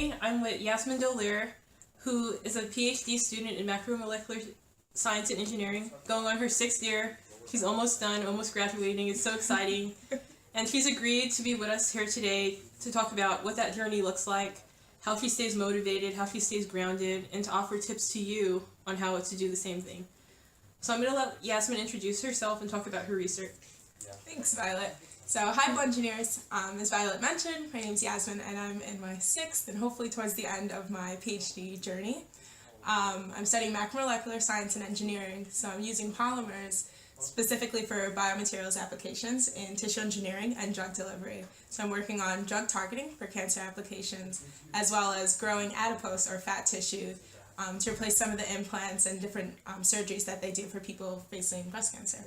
Today I'm with Yasmine Doleyres, who is a Ph.D. student in Macromolecular Science and Engineering, going on her 6th year. She's almost done, almost graduating. It's so exciting. And she's agreed to be with us here today to talk about what that journey looks like, how she stays motivated, how she stays grounded, and to offer tips to you on how to do the same thing. So I'm going to let Yasmine introduce herself and talk about her research. Thanks, Violet. So, hi, Blengineers. As Violet mentioned, my name is Yasmine, and I'm in my 6th and hopefully towards the end of my Ph.D. journey. I'm studying Macromolecular Science and Engineering, so I'm using polymers specifically for biomaterials applications in tissue engineering and drug delivery. So I'm working on drug targeting for cancer applications, as well as growing adipose or fat tissue to replace some of the implants and different surgeries that they do for people facing breast cancer.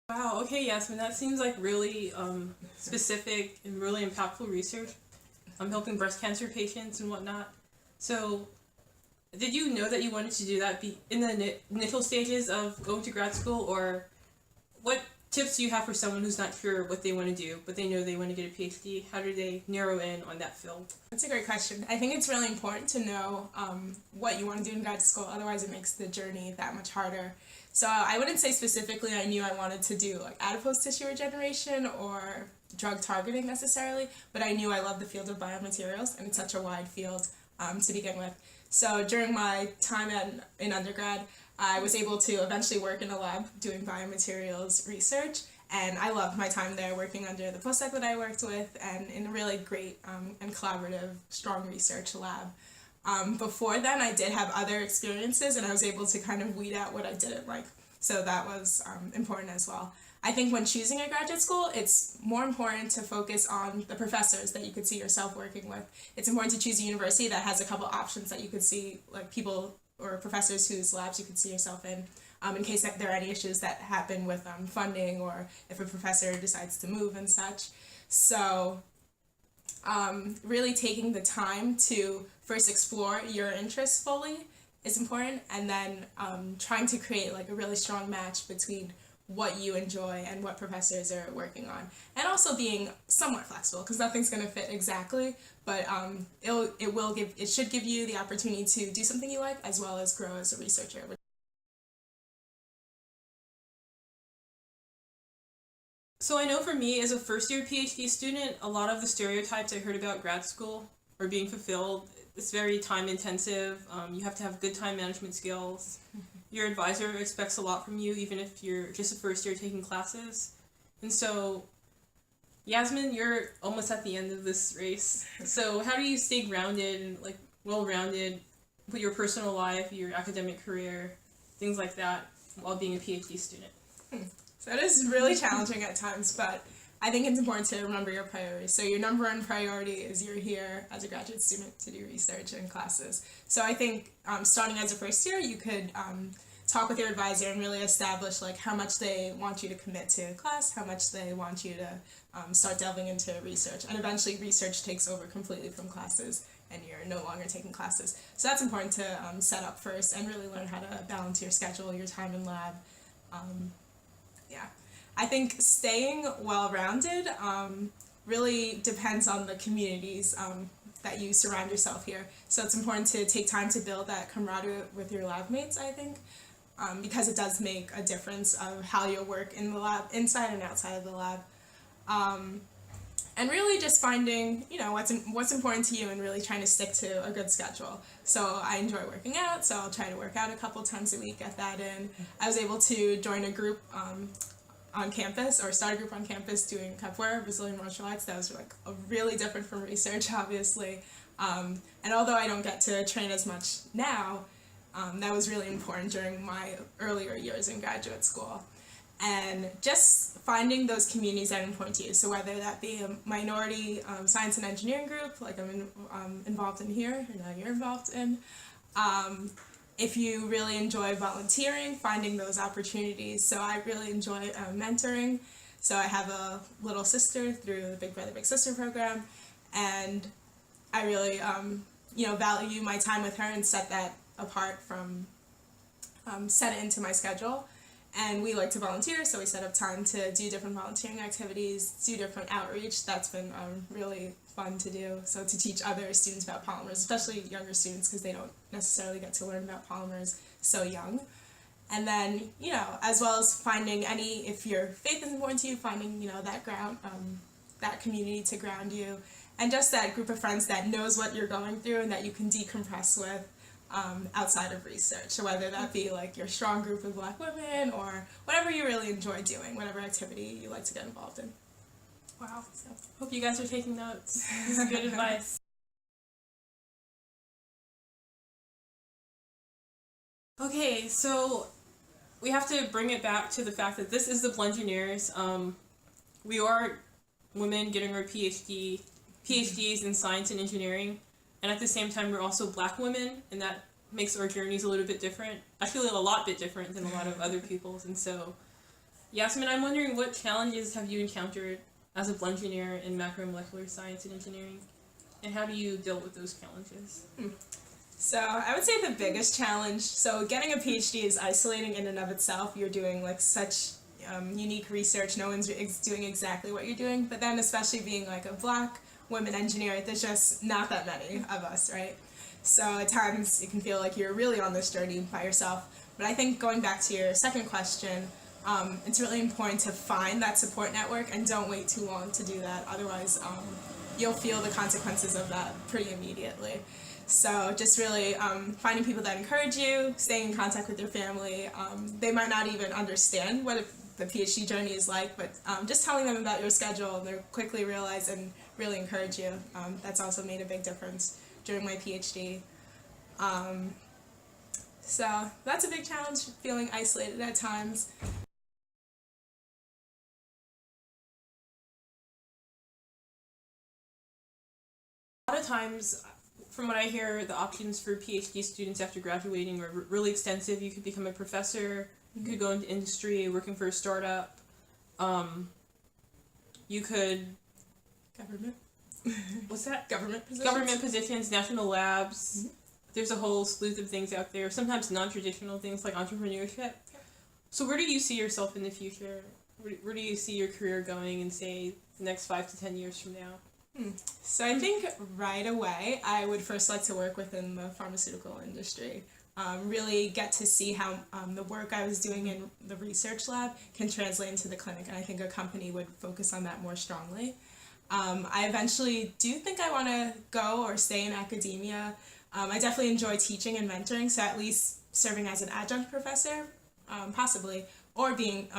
Wow, okay, Yasmine, that seems like really specific and really impactful research. I'm helping breast cancer patients and whatnot. So, did you know that you wanted to do that in the initial stages of going to grad school, or what tips do you have for someone who's not sure what they want to do, but they know they want to get a PhD? How do they narrow in on that field? That's a great question. I think it's really important to know what you want to do in grad school, otherwise it makes the journey that much harder. So I wouldn't say specifically I knew I wanted to do like adipose tissue regeneration or drug targeting necessarily, but I knew I loved the field of biomaterials, and it's such a wide field to begin with. So during my time in undergrad, I was able to eventually work in a lab doing biomaterials research, and I loved my time there working under the postdoc that I worked with and in a really great and collaborative, strong research lab. Before then, I did have other experiences, and I was able to kind of weed out what I didn't like, so that was important as well. I think when choosing a graduate school, it's more important to focus on the professors that you could see yourself working with. It's important to choose a university that has a couple options that you could see, like people or professors whose labs you could see yourself in case there are any issues that happen with funding, or if a professor decides to move and such. So really taking the time to first explore your interests fully is important, and then trying to create like a really strong match between what you enjoy and what professors are working on, and also being somewhat flexible, because nothing's going to fit exactly, but it should give you the opportunity to do something you like as well as grow as a researcher. So I know for me as a first-year PhD student, a lot of the stereotypes I heard about grad school are being fulfilled. It's very time-intensive. You have to have good time management skills. Your advisor expects a lot from you, even if you're just a first year taking classes. And so, Yasmine, you're almost at the end of this race. So how do you stay grounded and like well-rounded with your personal life, your academic career, things like that, while being a PhD student? So it is really challenging at times, but I think it's important to remember your priorities. So your number one priority is you're here as a graduate student to do research and classes. So I think starting as a first year, you could talk with your advisor and really establish like how much they want you to commit to class, how much they want you to start delving into research. And eventually research takes over completely from classes, and you're no longer taking classes. So that's important to set up first and really learn how to balance your schedule, your time in lab. Yeah. I think staying well-rounded really depends on the communities that you surround yourself here. So it's important to take time to build that camaraderie with your lab mates, I think, because it does make a difference of how you'll work in the lab, inside and outside of the lab. And really just finding, what's important to you and really trying to stick to a good schedule. So I enjoy working out, so I'll try to work out a couple times a week, get that in. I was able to join a group on campus, or start a group on campus doing capoeira, Brazilian martial arts. That was like really different from research, obviously. And although I don't get to train as much now, that was really important during my earlier years in graduate school. And just finding those communities that are important to you. So whether that be a minority science and engineering group, like I'm involved in here, or now you're involved in, if you really enjoy volunteering, finding those opportunities. So I really enjoy mentoring. So I have a little sister through the Big Brother Big Sister program, and I really value my time with her and set that apart from set it into my schedule. And we like to volunteer, so we set up time to do different volunteering activities, do different outreach. That's been really fun to do. So to teach other students about polymers, especially younger students, because they don't necessarily get to learn about polymers so young. And then, as well as finding if your faith is important to you, finding, that ground, that community to ground you, and just that group of friends that knows what you're going through and that you can decompress with. Outside of research, so whether that be like your strong group of Black women or whatever you really enjoy doing, whatever activity you like to get involved in. Wow. So, hope you guys are taking notes. This is good advice. Okay, so we have to bring it back to the fact that this is the Blengineers. We are women getting our PhDs in science and engineering. And at the same time, we're also Black women, and that makes our journeys a little bit different. I feel a lot bit different than a lot of other people's. And so, Yasmine, I'm wondering, what challenges have you encountered as a Blengineer in macromolecular science and engineering? And how do you deal with those challenges? So I would say the biggest challenge, so getting a PhD is isolating in and of itself. You're doing like such unique research. No one's doing exactly what you're doing. But then especially being like a Black women engineer, there's just not that many of us, right? So at times it can feel like you're really on this journey by yourself. But I think going back to your second question, it's really important to find that support network and don't wait too long to do that. Otherwise, you'll feel the consequences of that pretty immediately. So just really finding people that encourage you, staying in contact with your family. They might not even understand what the PhD journey is like, but just telling them about your schedule, they'll quickly realize and really encourage you. That's also made a big difference during my PhD. So that's a big challenge, feeling isolated at times. A lot of times, from what I hear, the options for PhD students after graduating are really extensive. You could become a professor, you could go into industry, working for a startup. You could... Government. What's that? Government positions. Government positions, national labs. Mm-hmm. There's a whole slew of things out there. Sometimes non-traditional things like entrepreneurship. Yeah. So where do you see yourself in the future? Where do you see your career going in, say, the next 5 to 10 years from now? So I think right away I would first like to work within the pharmaceutical industry. Really get to see how the work I was doing in the research lab can translate into the clinic, and I think a company would focus on that more strongly. I eventually do think I want to go or stay in academia. I definitely enjoy teaching and mentoring, so at least serving as an adjunct professor, possibly, or doing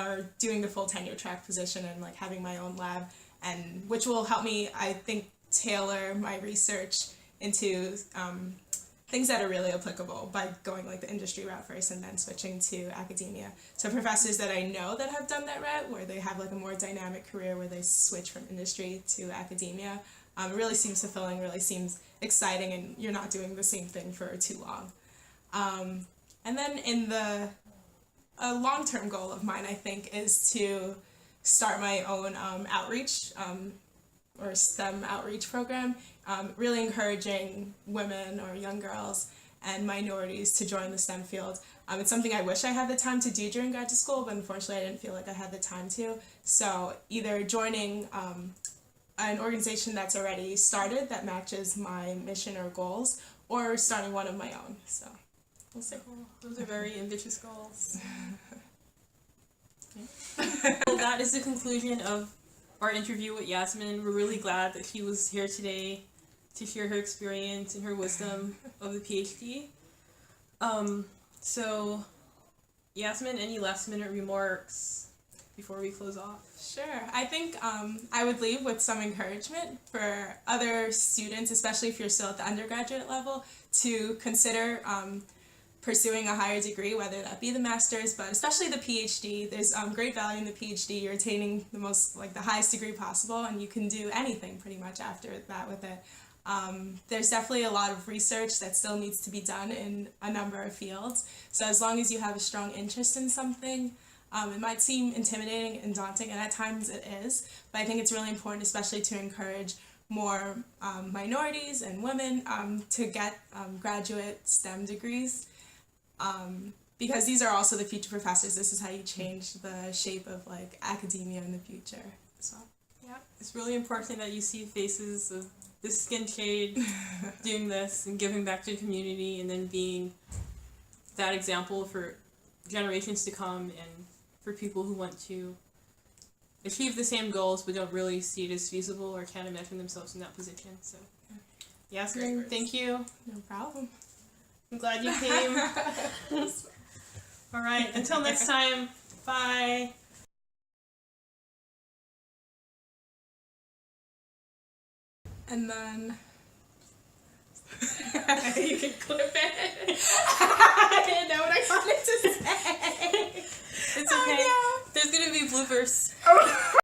the full tenure track position and like having my own lab, and which will help me, I think, tailor my research into things that are really applicable by going like the industry route first and then switching to academia. So professors that I know that have done that route, where they have like a more dynamic career where they switch from industry to academia, really seems fulfilling, really seems exciting, and you're not doing the same thing for too long. And then a long-term goal of mine, I think, is to start my own outreach or STEM outreach program, really encouraging women or young girls and minorities to join the STEM field. It's something I wish I had the time to do during graduate school, but unfortunately I didn't feel like I had the time to. So either joining an organization that's already started that matches my mission or goals, or starting one of my own. So we'll see. Those are very ambitious goals. Well, that is the conclusion of our interview with Yasmine. We're really glad that she was here today to share her experience and her wisdom of the PhD. So, Yasmine, any last minute remarks before we close off? Sure. I think I would leave with some encouragement for other students, especially if you're still at the undergraduate level, to consider pursuing a higher degree, whether that be the master's, but especially the PhD. There's great value in the PhD. You're attaining the highest degree possible, and you can do anything pretty much after that with it. There's definitely a lot of research that still needs to be done in a number of fields. So as long as you have a strong interest in something, it might seem intimidating and daunting, and at times it is, but I think it's really important, especially to encourage more minorities and women to get graduate STEM degrees. because these are also the future professors. This is how you change the shape of like academia in the future. So yeah, it's really important that you see faces of this skin shade doing this and giving back to the community, and then being that example for generations to come and for people who want to achieve the same goals but don't really see it as feasible or can't imagine themselves in that position. So yeah, great. Thank you. no problem. I'm glad you came. All right, until next time, bye. And then you can clip it. I didn't know what I wanted to say. It's okay. Oh, no. There's gonna be bloopers. Oh.